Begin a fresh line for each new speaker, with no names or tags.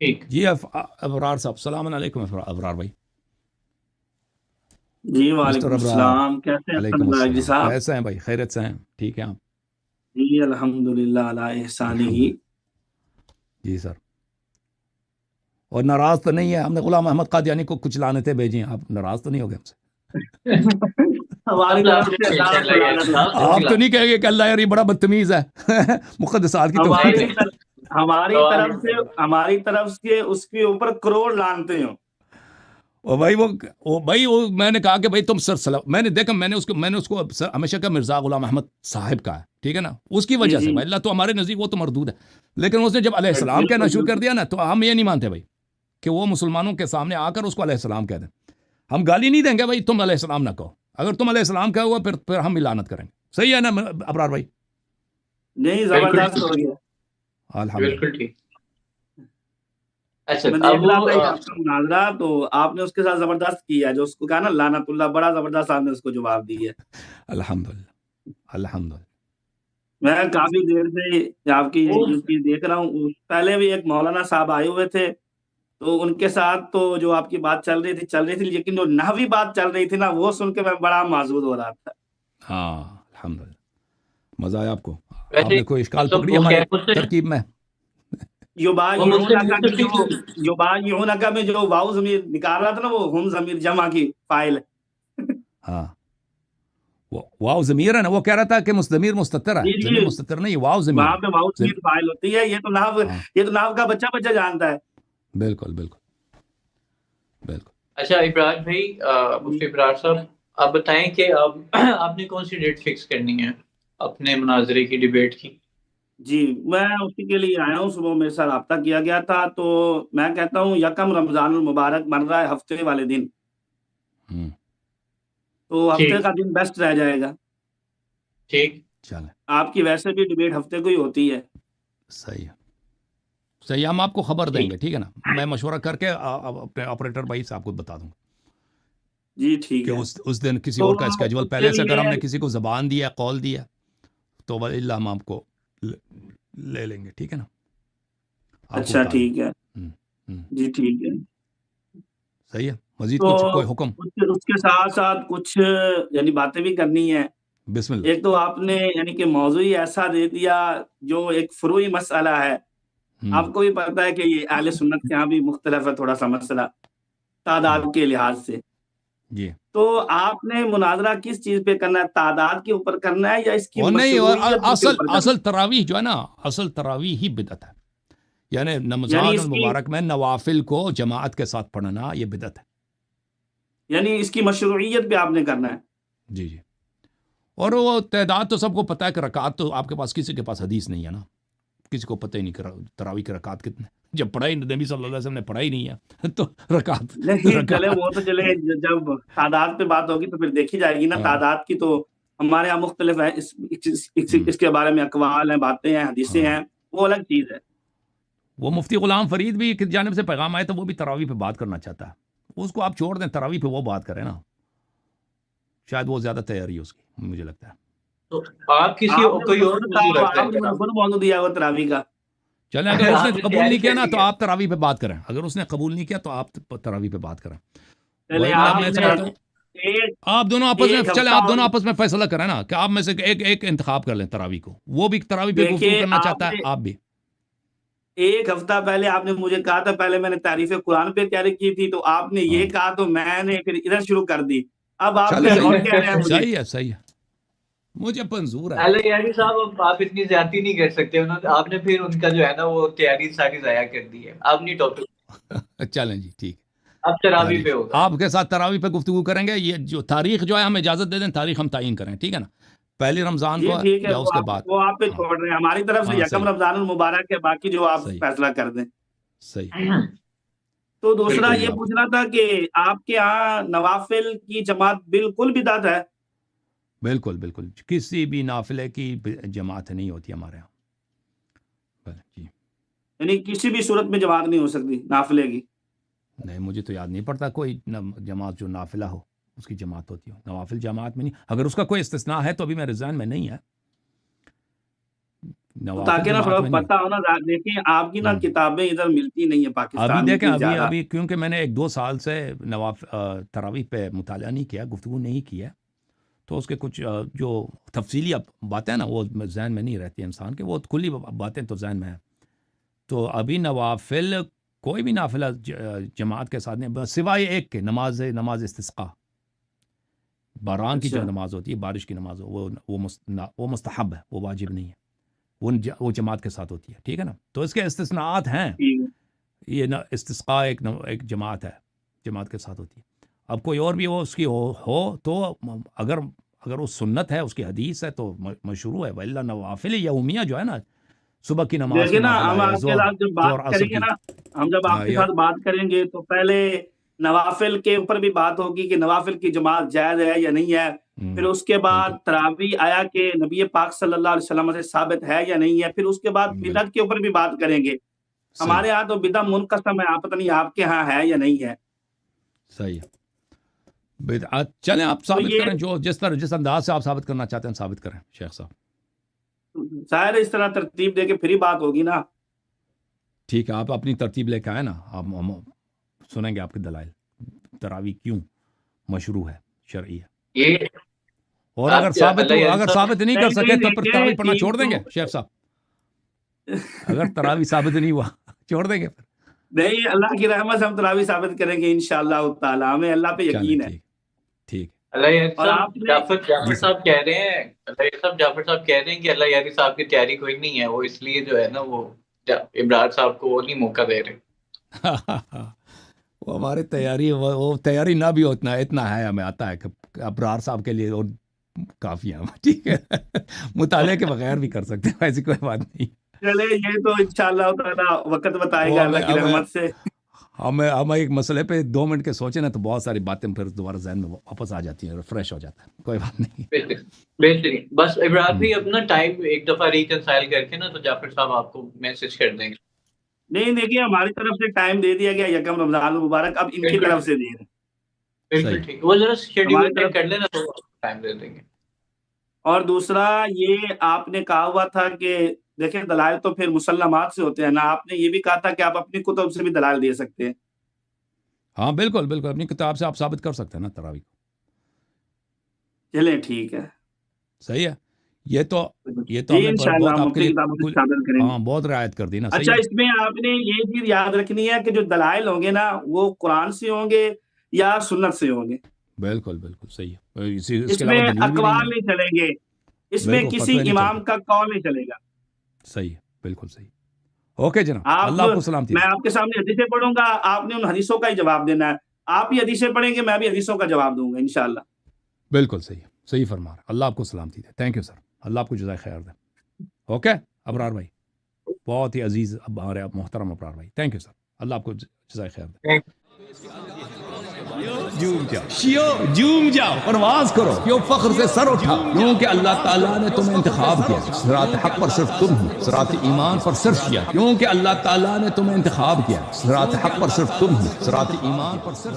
ٹھیک.
جی ابرار صاحب، السلام علیکم ابرار بھائی.
جی
مسٹر
وعلیکم
ابرار،
السلام، کیسے ہیں
علیکم
سنبھال جی
السلام،
صاحب؟
کیسے ہیں بھائی؟ خیریت سے ہیں؟ ٹھیک ہے آپ؟
جی الحمدللہ علی احسانہ.
الحمدللہ. جی سر. اور ناراض تو نہیں ہے؟ ہم نے غلام احمد قادیانی کو کچھ لعنتیں بھیجی ہیں، آپ ناراض تو نہیں ہو گئے ہم سے؟
ہماری
اللہ
طرف
آپ
سے
کو
اللہ
انشاءاللہ
کو
یار
لعنت ہو.
صاحب
آپ
بسم
تو نہیں کہیں گے کہ اللہ یار یہ بڑا بدتمیز ہے؟ مقدسات کی توہین ہے.
ہماری طرف سے اس کے اوپر کروڑ لانتے ہوں.
اور بھائی وہ میں نے کہا کہ بھائی تم میں نے دیکھا، میں نے اس کو ہمیشہ کہا مرزا غلام احمد صاحب کا ہے، ٹھیک ہے نا، اس کی
جی
وجہ سے
جی
بھائی اللہ تو ہمارے نزدیک وہ تو مردود ہے. لیکن اس نے جب علیہ السلام کہنا
بالکل
شروع کر
بالکل.
دیا نا، تو ہم یہ نہیں مانتے بھائی کہ وہ مسلمانوں کے سامنے آ کر اس کو علیہ السلام کہہ دیں. ہم گالی نہیں دیں گے بھائی تم علیہ السلام نہ کہو. اگر تم علیہ السلام کہو گا پھر ہم لعنت کریں گے. صحیح ہے نا ابرار بھائی؟
نہیں
بالکل
زبردست ہو
ٹھیک،
گیا.
الحمدللہ.
بالکل ٹھیک. اچھا
میں
اب
دیکھ
وہ
رہا تھا یہ آپ کا مناظرہ، تو آپ نے اس کے ساتھ زبردست کیا، جو اس کو کہا نا لعنت اللہ، بڑا زبردست آپ نے اس کو جواب دی ہے.
الحمدللہ الحمدللہ.
میں کافی دیر سے آپ کی
وہ
یہ چیز دیکھ رہا ہوں. پہلے بھی ایک مولانا صاحب آئے ہوئے تھے، تو ان کے ساتھ تو جو آپ کی بات چل رہی تھی، لیکن جو نحوی بات چل رہی تھی نا، وہ سن کے میں بڑا معذور ہو رہا تھا.
ہاں الحمدللہ. مزہ آیا آپ کو؟ آپ
ویسے
نے کوئی اشکال
مطلب
پکڑی
وہ
ہمارے
کیا مجھ سے
ترکیب میں؟
وہ مجھ سے
یبایعونک کی جو
مستفید.
یبایعونک میں جو واو ضمیر نکال رہا تھا نا، وہ ہم ضمیر جمع کی فاعل.
ہاں واو ضمیر ہے نا، وہ کہہ رہا تھا کہ ضمیر مستتر ہے.
جی
ضمیر
جی،
مستتر نہیں، واو ضمیر
وہاں
ہے.
پہ واو ضمیر فاعل ہوتی ہے.
ہاں
یہ تو نحو کا بچہ بچہ جانتا ہے.
بالکل بالکل بالکل.
اچھا ابراج بھائی، مفتی ابراج صاحب، آپ بتائیں کہ آپ نے کون سی ڈیٹ فکس کرنی ہے اپنے مناظرے کی، ڈیبیٹ کی؟
جی میں اسی کے لیے آیا ہوں. صبح میرے ساتھ رابطہ کیا گیا تھا، تو میں کہتا ہوں یکم رمضان المبارک بن رہا ہے ہفتے والے دن،
ہوں
تو ہفتے
ٹھیک
کا دن بیسٹ رہ جائے گا.
ٹھیک.
چلیں
آپ کی ویسے بھی ڈیبیٹ ہفتے کو ہی ہوتی ہے.
صحیح ہے. صحیح، ہم آپ کو خبر دیں
ٹھیک
گے، ٹھیک ہے نا. میں مشورہ کر کے اپنے آپریٹر بھائی سے آپ کو بتا دوں گا
جی ٹھیک
کہ
ہے.
اس دن کسی
تو
اور کا اسکیجول
اس کے
پہلے سے اگر
لیے
ہم نے کسی کو زبان دیا، قول دیا، تو وَإِلَّا ہم آپ کو لے لیں گے، ٹھیک ہے نا. آپ کو
اچھا
بتا دیں
ٹھیک ہے.
گے. ہوں
جی ٹھیک ہے.
صحیح ہے. مزید
تو
کچھ کوئی حکم؟
اس کے ساتھ ساتھ کچھ یعنی باتیں بھی کرنی ہے.
بسم اللہ.
ایک تو آپ نے یعنی کہ موضوع ہی ایسا دے دیا جو ایک فروعی مسئلہ ہے. آپ کو بھی پتا ہے کہ یہ اہل سنت کے یہاں بھی مختلف ہے تھوڑا سا مسئلہ تعداد کے لحاظ سے.
جی
تو آپ نے مناظرہ کس چیز پہ کرنا ہے؟ تعداد کے اوپر کرنا ہے یا اس کی
اور نہیں،
مشروعیت کے اوپر کرنا
اصل تراویح جو ہے نا، اصل تراویح ہی بدعت ہے. یعنی
ہے؟ یعنی
رمضان
اس کی
المبارک میں نوافل کو جماعت کے ساتھ پڑھنا یہ بدعت ہے.
یعنی اس کی مشروعیت پہ آپ نے کرنا ہے.
جی جی. اور وہ تعداد تو سب کو پتہ ہے کہ رکعت تو آپ کے پاس، کسی کے پاس حدیث نہیں ہے نا، کسی کو پتہ ہی نہیں کرا تراویح کے رکعت کتنے. جب پڑھا ہی نبی صلی اللہ علیہ وسلم نے پڑھا ہی نہیں ہے تو رکعت
نہیں چلے، وہ تو
رکعت
چلے جب تعداد پہ بات ہوگی تو پھر دیکھی جائے گی نا.
ہاں
تعداد کی تو ہمارے یہاں مختلف ہے، اس کے بارے میں اقوال ہیں، باتیں ہیں، حدیثیں
ہاں.
ہیں، وہ الگ چیز ہے.
وہ مفتی غلام فرید بھی کی جانب سے پیغام آئے تو وہ بھی تراویح پہ بات کرنا چاہتا ہے. اس کو آپ چھوڑ دیں، تراویح پہ وہ بات کریں نا، شاید وہ زیادہ تیاری ہے اس کی، مجھے لگتا ہے.
تو آپ کسی
آپ نے
کوئی اور موضوع رکھ
آپ نے
لیں.
خود موضوع دیا ہوا تراویح کا.
چلیں اگر اس نے
آپ نے
قبول
تیاری
نہیں کیا
کر
نا
لی
تو
ہے.
آپ تراویح پہ بات کریں. اگر اس نے قبول نہیں کیا تو آپ تراویح پہ بات کریں.
چلے
وَإِلَّا
آپ
میں
نے
سمجھتا ہوں آپ دونوں آپس میں
ایک
چلیں،
ہفتہ
آپ دونوں آپس میں فیصلہ کریں نا کہ آپ میں سے ایک انتخاب کر لیں تراویح کو. وہ بھی تراویح پہ گفتگو
دیکھیے،
کرنا
آپ
چاہتا ہے،
نے
آپ بھی.
ایک ہفتہ پہلے آپ نے مجھے کہا تھا، پہلے میں نے تعریف قرآن پہ تیاری کی تھی، تو آپ نے
ہاں
یہ کہا تو میں نے پھر ادھر شروع کر دی. اب آپ
چلے
کچھ
صحیح
اور کہہ رہے ہیں
ہے،
مجھے.
صحیح ہے، صحیح ہے. مجھے منظور ہے.
اللہ یاری صاحب، اب آپ اتنی زیادتی نہیں کر سکتے. آپ نے پھر ان کا جو ہے نا وہ تیاری ساری ضائع کر دی ہے. آپ نہیں ٹاپک،
چلیں جی ٹھیک.
اب تراویح پہ
تاریخ
ہوگا.
آپ کے ساتھ تراویح پہ گفتگو کریں گے. یہ جو تاریخ جو ہے ہم اجازت دے دیں، تاریخ ہم تعین کریں، ٹھیک ہے نا، پہلی رمضان
جی
کو
ٹھیک ہے،
یا اس کے بعد.
وہ آپ پہ
ہاں
چھوڑ رہے ہیں. ہماری طرف سے
ہاں
یکم
صحیح
رمضان المبارک ہے، باقی جو آپ
صحیح
فیصلہ کر دیں.
صحیح.
تو دوسرا
بالکل.
یہ
صحیح.
پوچھنا تھا کہ آپ کے ہاں نوافل کی جماعت بالکل بدعت ہے؟
بالکل بالکل، کسی بھی نافلے کی جماعت نہیں ہوتی ہمارے یہاں. جی
یعنی کسی بھی صورت میں جماعت نہیں ہو سکتی نافلے کی؟
نہیں، مجھے تو یاد نہیں پڑتا کوئی جماعت جو نافلہ ہو اس کی جماعت ہوتی ہو. نوافل جماعت میں نہیں. اگر اس کا کوئی استثناء ہے تو ابھی میرے ذہن میں نہیں ہے.
تاکہ نا تھوڑا پتا ہو نا. دیکھیں آپ کی نا کتابیں ادھر ملتی نہیں ہیں پاکستان
ابھی
میں.
دیکھیں ابھی کیونکہ میں نے 1-2 سال سے تراویح پہ مطالعہ نہیں کیا، گفتگو نہیں کیا، تو اس کے کچھ جو تفصیلی باتیں نا وہ ذہن میں نہیں رہتی انسان کے، وہ کلی باتیں تو ذہن میں ہیں. تو ابھی نوافل کوئی بھی نافلہ جماعت کے ساتھ نہیں، سوائے ایک کے نماز استسقاء، باران کی جو نماز ہوتی ہے، بارش کی نماز وہ مستحب ہے، وہ واجب نہیں ہے، وہ جماعت کے ساتھ ہوتی ہے. ٹھیک ہے نا. تو اس کے استثناءات ہیں. یہ استسقاء ایک جماعت ہے، جماعت کے ساتھ ہوتی ہے. اب کوئی اور بھی اس کی ہو تو اگر وہ سنت ہے، اس کی حدیث ہے تو مشروع ہے. وَإِلَّا نوافل یومیہ جو ہے نا، صبح کی نماز
دیکھیں نا ہم آپ کے ساتھ جب بات کریں گے نا، ہم جب آپ کے ساتھ بات کریں گے تو پہلے نوافل کے اوپر بھی بات ہوگی کہ نوافل کی جماعت جائز ہے یا نہیں ہے. پھر اس کے بعد تراویح آیا کہ نبی پاک صلی اللہ علیہ وسلم سے ثابت ہے یا نہیں ہے. پھر اس کے بعد بدعت کے اوپر بھی بات کریں گے. ہمارے ہاں تو بدعت منقسم ہے، آپ پتہ نہیں آپ کے ہاں ہے یا نہیں ہے.
صحیح ہے. بدعت چلیں آپ ثابت کریں، جو جس انداز سے آپ ثابت کرنا چاہتے ہیں ثابت کریں شیخ صاحب.
ظاہر اس طرح ترتیب دے کے پھر ہی بات ہوگی نا.
ٹھیک ہے، آپ اپنی ترتیب لے کے آئے نا، ہم سنیں گے آپ کے دلائل تراویح کیوں مشروع ہے، شرعی ہے. اور اگر ثابت نہیں کر سکے تو پھر تراویح پڑھنا چھوڑ دیں گے شیخ صاحب. اگر تراویح ثابت نہیں ہوا چھوڑ دیں گے پھر.
نہیں، اللہ کی رحمت سے ہم تراویح ثابت کریں گے انشاءاللہ تعالی. ہمیں اللہ پہ یقین ہے.
ٹھیک.
جعفر صاحب کہہ رہے ہیں کہ اللہ یاری صاحب کی تیاری کوئی نہیں ہے، وہ اس لیے جو ہے نا وہ ابرار صاحب کو وہ نہیں موقع دے رہے.
وہ ہماری تیاری، وہ تیاری نہ بھی اتنا ہے، ہمیں آتا ہے کہ ابرار صاحب کے لیے اور کافی ہے. ٹھیک ہے، مطالعے کے بغیر بھی کر سکتے ہیں، ایسی کوئی بات نہیں.
چلے یہ تو انشاءاللہ تعالی وقت بتائے گا اللہ کی رحمت سے.
ہم ایک مسئلے پہ 2 منٹ کے سوچیں نا تو بہت ساری باتیں پھر دوبارہ ذہن میں واپس آ جاتی ہیں، ریفریش ہو جاتا ہے. کوئی بات نہیں.
بہترین. بس ابرار بھی اپنا ٹائم ایک دفعہ ریکنسائل کر کے نا تو جعفر صاحب آپ کو میسج کر دیں گے.
نہیں دیکھیے، ہماری طرف سے ٹائم دے دیا گیا یکم رمضان المبارک، اب ان کی طرف سے دے رہے ہیں.
بالکل ٹھیک، وہ ذرا شیڈیول چیک کر لینا تو ٹائم دے دیں گے.
اور دوسرا یہ آپ نے کہا ہوا تھا کہ دیکھیں دلائل تو پھر مسلمات سے ہوتے ہیں نا. آپ نے یہ بھی کہا تھا کہ آپ اپنی کتب سے بھی دلائل دے سکتے ہیں.
ہاں بالکل بالکل، اپنی کتاب سے آپ ثابت کر سکتے ہیں نا تراویح کو.
چلیں ٹھیک ہے،
صحیح ہے. یہ تو
انشاءاللہ ہم اپنی کتابوں سے ثابت کریں گے.
ہاں بہت رعایت کر دی نا.
اچھا، اس میں آپ نے یہ چیز یاد رکھنی ہے کہ جو دلائل ہوں گے نا وہ قرآن سے ہوں گے یا سنت سے ہوں گے.
بالکل بالکل صحیح ہے.
اس میں اقوال نہیں چلیں گے، اس میں کسی امام کا قول نہیں چلے گا.
صحیح ہے، بالکل صحیح. اوکے جناب، اللہ آپ کو سلامتی.
میں آپ کے سامنے حدیثیں پڑھوں گا، آپ نے ان حدیثوں کا ہی جواب دینا ہے. آپ بھی حدیثیں پڑھیں گے، میں بھی حدیثوں کا جواب دوں گا انشاءاللہ.
بالکل صحیح فرما رہا. اللہ آپ کو سلامتی دے. تھینک یو سر، اللہ آپ کو جزائے خیر دے. اوکے ابرار بھائی، بہت ہی عزیز ہمارے محترم ابرار بھائی، تھینک یو سر، اللہ آپ کو جزائے خیر دے. جھوم جاؤ، پرواز کرو، کیوں فخر سے سر اٹھا، کیونکہ اللہ تعالیٰ نے تمہیں انتخاب کیا. صراط حق پر صرف تم ہی، صراط ایمان پر صرف کیا، کیونکہ اللہ تعالیٰ نے تمہیں انتخاب کیا. صراط حق پر صرف تم ہی، صراط ایمان پر صرف